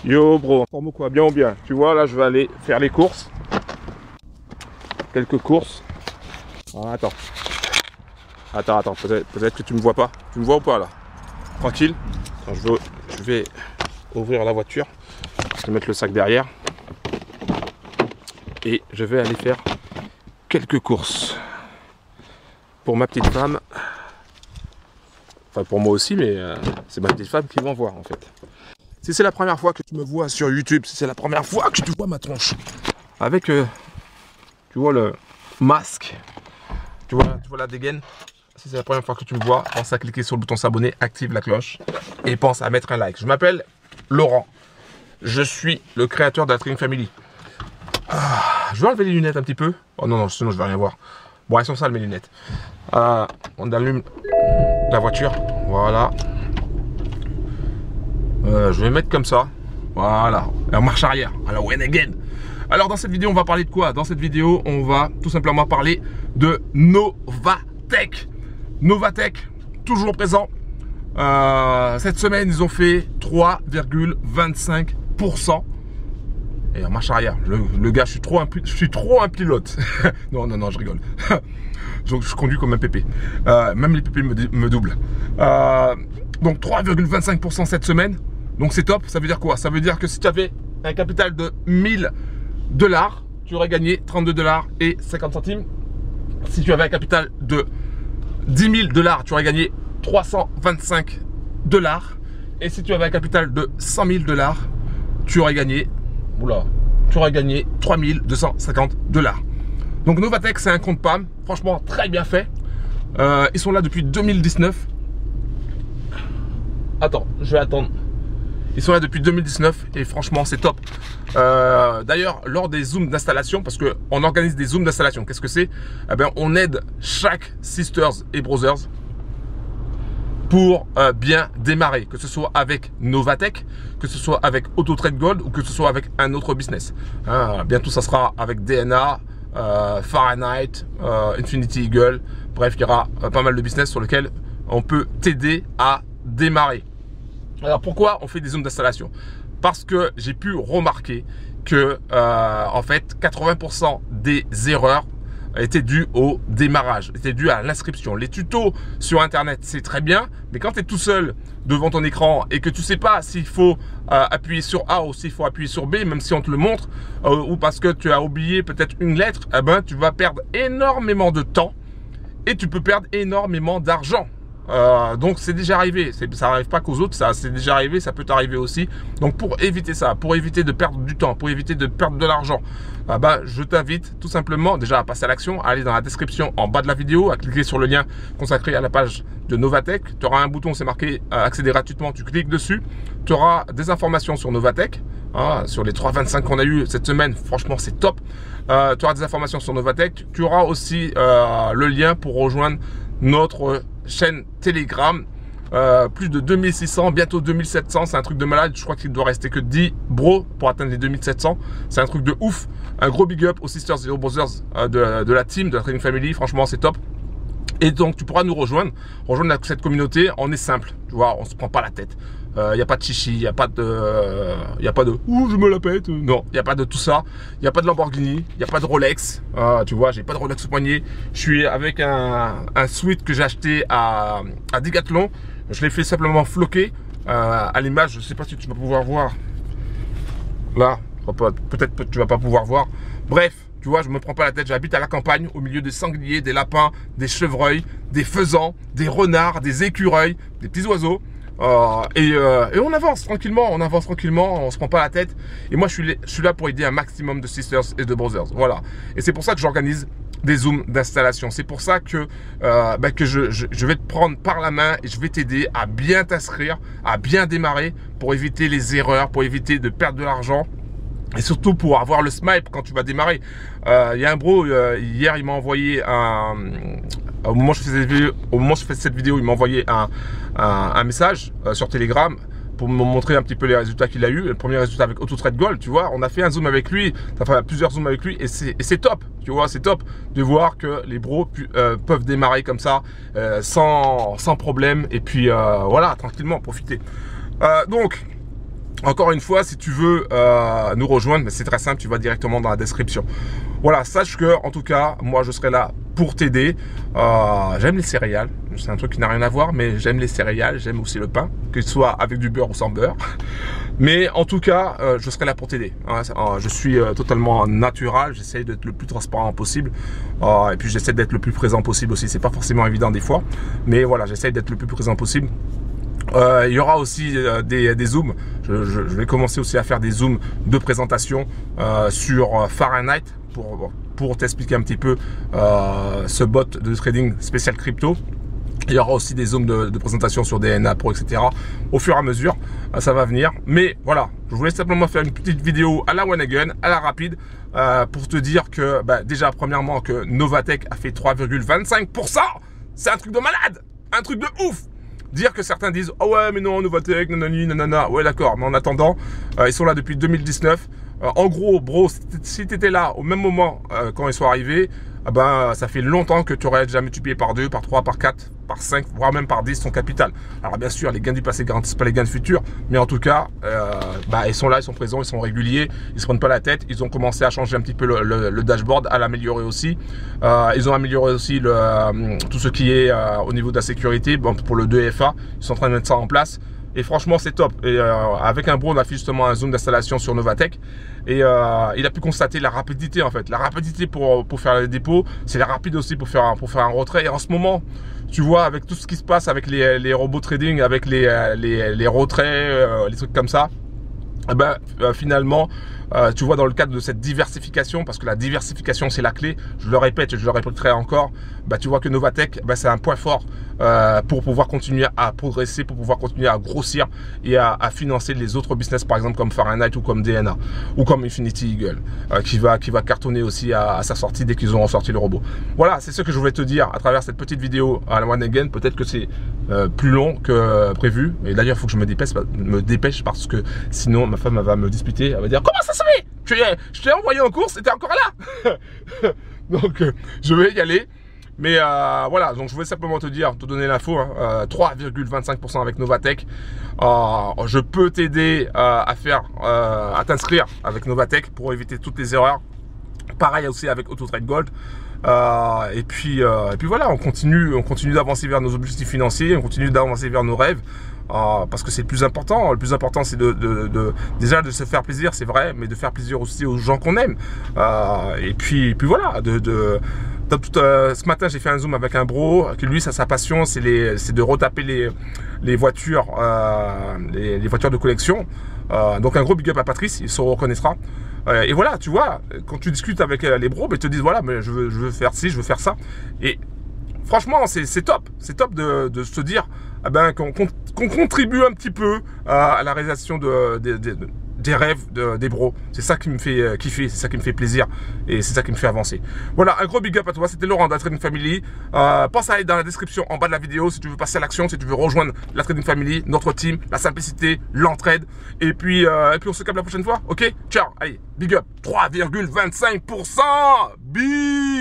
Yo bro, forme quoi, bien ou bien? Tu vois, là je vais aller faire les courses. Quelques courses. Ah, attends. Attends, peut-être que tu me vois pas. Tu me vois ou pas là? Tranquille. Attends, je vais ouvrir la voiture. Je vais mettre le sac derrière. Et je vais aller faire quelques courses. Pour ma petite femme. Enfin pour moi aussi, mais c'est ma petite femme qui va en voir en fait. Si c'est la première fois que tu me vois sur YouTube, si c'est la première fois que tu vois ma tronche, avec, tu vois le masque, tu vois la dégaine, si c'est la première fois que tu me vois, pense à cliquer sur le bouton s'abonner, active la cloche et pense à mettre un like. Je m'appelle Laurent, je suis le créateur de la Trading Family. Je vais enlever les lunettes un petit peu. Oh non, sinon je vais rien voir. Bon, elles sont sales mes lunettes. On allume la voiture, voilà. Je vais mettre comme ça. Voilà. En marche arrière. Alors, when again. Alors, dans cette vidéo, on va parler de quoi? Dans cette vidéo, on va tout simplement parler de Novatech. Novatech, toujours présent. Cette semaine, ils ont fait 3,25%. Et en marche arrière. Le gars, je suis trop un pilote. non, je rigole. Donc, je conduis comme un pépé. Même les pépés me doublent. Donc 3,25% cette semaine. Donc c'est top. Ça veut dire quoi? Ça veut dire que si tu avais un capital de 1000 $, tu aurais gagné 32 $ et 50 centimes. Si tu avais un capital de 10 000 $, tu aurais gagné 325 $. Et si tu avais un capital de 100 000 $, tu aurais gagné, tu aurais gagné 3250 $. Donc Novatech, c'est un compte PAM. Franchement, très bien fait. Ils sont là depuis 2019. Attends, je vais attendre. Ils sont là depuis 2019 et franchement, c'est top. D'ailleurs, lors des zooms d'installation, parce qu'on organise des zooms d'installation, qu'est-ce que c'est? Eh bien, on aide chaque sisters et brothers pour bien démarrer, que ce soit avec Novatech, que ce soit avec Autotrade Gold ou que ce soit avec un autre business. Bientôt, ça sera avec DNA, Fahrenheit, Infinity Eagle. Bref, il y aura pas mal de business sur lesquels on peut t'aider à démarrer. Alors pourquoi on fait des zooms d'installation? Parce que j'ai pu remarquer que en fait 80% des erreurs étaient dues au démarrage, étaient dues à l'inscription. Les tutos sur internet c'est très bien, mais quand tu es tout seul devant ton écran et que tu sais pas s'il faut appuyer sur A ou s'il faut appuyer sur B, même si on te le montre, ou parce que tu as oublié peut-être une lettre, eh ben, tu vas perdre énormément de temps et tu peux perdre énormément d'argent. Donc c'est déjà arrivé, ça n'arrive pas qu'aux autres, ça c'est déjà arrivé, ça peut t'arriver aussi. Donc pour éviter ça, pour éviter de perdre du temps, pour éviter de perdre de l'argent, je t'invite tout simplement déjà à passer à l'action, à aller dans la description en bas de la vidéo, à cliquer sur le lien consacré à la page de Novatech. Tu auras un bouton, c'est marqué accéder gratuitement, tu cliques dessus, tu auras des informations sur Novatech, sur les 3,25 qu'on a eu cette semaine, franchement c'est top. Tu auras des informations sur Novatech, tu auras aussi le lien pour rejoindre notre chaîne Telegram, plus de 2600, bientôt 2700, c'est un truc de malade. Je crois qu'il doit rester que 10 bros pour atteindre les 2700, c'est un truc de ouf. Un gros big up aux sisters et aux brothers de la team, de la Trading Family, franchement c'est top. Et donc tu pourras nous rejoindre cette communauté. On est simple, tu vois, on se prend pas la tête. Il n'y a pas de chichi, il n'y a pas de ouh je me la pète. Non, il n'y a pas de tout ça. Il n'y a pas de Lamborghini, il n'y a pas de Rolex. Tu vois, j'ai pas de Rolex au poignet. Je suis avec un sweat que j'ai acheté à Decathlon. Je l'ai fait simplement floquer à l'image. Je sais pas si tu vas pouvoir voir. Là, peut-être que tu vas pas pouvoir voir. Bref, tu vois, je me prends pas la tête. J'habite à la campagne, au milieu des sangliers, des lapins, des chevreuils, des faisans, des renards, des écureuils, des petits oiseaux. Et on avance tranquillement, on se prend pas la tête. Et moi, je suis là pour aider un maximum de sisters et de brothers. Voilà. Et c'est pour ça que j'organise des zooms d'installation. C'est pour ça que, je vais te prendre par la main et je vais t'aider à bien t'inscrire, à bien démarrer pour éviter les erreurs, pour éviter de perdre de l'argent. Et surtout pour avoir le smile quand tu vas démarrer. Il y a un bro, hier, il m'a envoyé au moment où je fais cette vidéo, il m'a envoyé un message sur Telegram pour me montrer un petit peu les résultats qu'il a eu. Le premier résultat avec Autotrade Gold, tu vois, on a fait un zoom avec lui, enfin plusieurs zooms avec lui et c'est top, tu vois, c'est top de voir que les bros peuvent démarrer comme ça sans problème et puis voilà, tranquillement, profiter. Donc, Encore une fois, si tu veux nous rejoindre, c'est très simple, tu vas directement dans la description. Voilà, sache que, en tout cas, moi, je serai là pour t'aider. J'aime les céréales, c'est un truc qui n'a rien à voir, mais j'aime les céréales, j'aime aussi le pain, que ce soit avec du beurre ou sans beurre. Mais en tout cas, je serai là pour t'aider. Je suis totalement natural, j'essaie d'être le plus transparent possible. Et puis, j'essaie d'être le plus présent possible aussi. C'est pas forcément évident des fois, mais voilà, j'essaie d'être le plus présent possible. Il y aura aussi des zooms. Je vais commencer aussi à faire des zooms de présentation sur Fahrenheit pour t'expliquer un petit peu ce bot de trading spécial crypto. Il y aura aussi des zooms de présentation sur DNA Pro, etc. Au fur et à mesure, ça va venir. Mais voilà, je voulais simplement faire une petite vidéo à la one again, à la rapide, pour te dire que déjà, premièrement, que Novatech a fait 3,25%. C'est un truc de malade, un truc de ouf. Dire que certains disent « Oh ouais, mais non, Novatech, nanani, nanana. » Ouais, d'accord, mais en attendant, ils sont là depuis 2019. En gros, bro, si tu étais là au même moment quand ils sont arrivés, ça fait longtemps que tu aurais déjà multiplié par 2, par 3, par 4, par 5, voire même par 10 ton capital. Alors bien sûr, les gains du passé ne garantissent pas les gains du futur, mais en tout cas, ils sont là, ils sont présents, ils sont réguliers, ils se prennent pas la tête. Ils ont commencé à changer un petit peu le dashboard, à l'améliorer aussi. Ils ont amélioré aussi tout ce qui est au niveau de la sécurité. Bon, pour le 2FA, ils sont en train de mettre ça en place. Et franchement, c'est top. Et avec un bro, on a fait justement un zoom d'installation sur Novatech. Et il a pu constater la rapidité en fait. La rapidité pour faire les dépôts, c'est la rapide aussi pour faire un retrait. Et en ce moment, tu vois, avec tout ce qui se passe avec les robots trading, avec les retraits, les trucs comme ça, finalement, tu vois, dans le cadre de cette diversification, parce que la diversification c'est la clé, je le répète et je le répéterai encore, tu vois que Novatech, c'est un point fort pour pouvoir continuer à progresser, pour pouvoir continuer à grossir et à financer les autres business, par exemple comme Fahrenheit ou comme DNA ou comme Infinity Eagle, qui va cartonner aussi à sa sortie dès qu'ils auront sorti le robot. Voilà, c'est ce que je voulais te dire à travers cette petite vidéo à la one again. Peut-être que c'est plus long que prévu, et d'ailleurs il faut que je me dépêche parce que sinon ma femme va me disputer, elle va dire comment ça se fait, je t'ai envoyé en course et t'es encore là. Donc je vais y aller. Mais voilà, donc je voulais simplement te donner l'info, 3,25% avec Novatech. Je peux t'aider à t'inscrire avec Novatech pour éviter toutes les erreurs. Pareil aussi avec AutoTrade Gold. Et puis voilà, on continue d'avancer vers nos objectifs financiers, on continue d'avancer vers nos rêves. Parce que c'est le plus important. Le plus important, c'est déjà de se faire plaisir, c'est vrai, mais de faire plaisir aussi aux gens qu'on aime. Et puis voilà, ce matin, j'ai fait un zoom avec un bro, que lui, sa passion, c'est de retaper les voitures, les voitures de collection. Donc un gros big up à Patrice, il se reconnaîtra. Et voilà, tu vois, quand tu discutes avec les bros, ils te disent voilà, mais je veux faire ci, je veux faire ça. Et franchement, c'est top. C'est top de se dire qu'on contribue un petit peu à la réalisation des rêves des bros. C'est ça qui me fait kiffer, c'est ça qui me fait plaisir et c'est ça qui me fait avancer. Voilà, un gros big up à toi. C'était Laurent de la Trading Family. Pense à aller dans la description en bas de la vidéo si tu veux passer à l'action, si tu veux rejoindre la Trading Family, notre team, la simplicité, l'entraide. Et puis on se capte la prochaine fois. Ok, ciao. Allez, big up. 3,25%. Big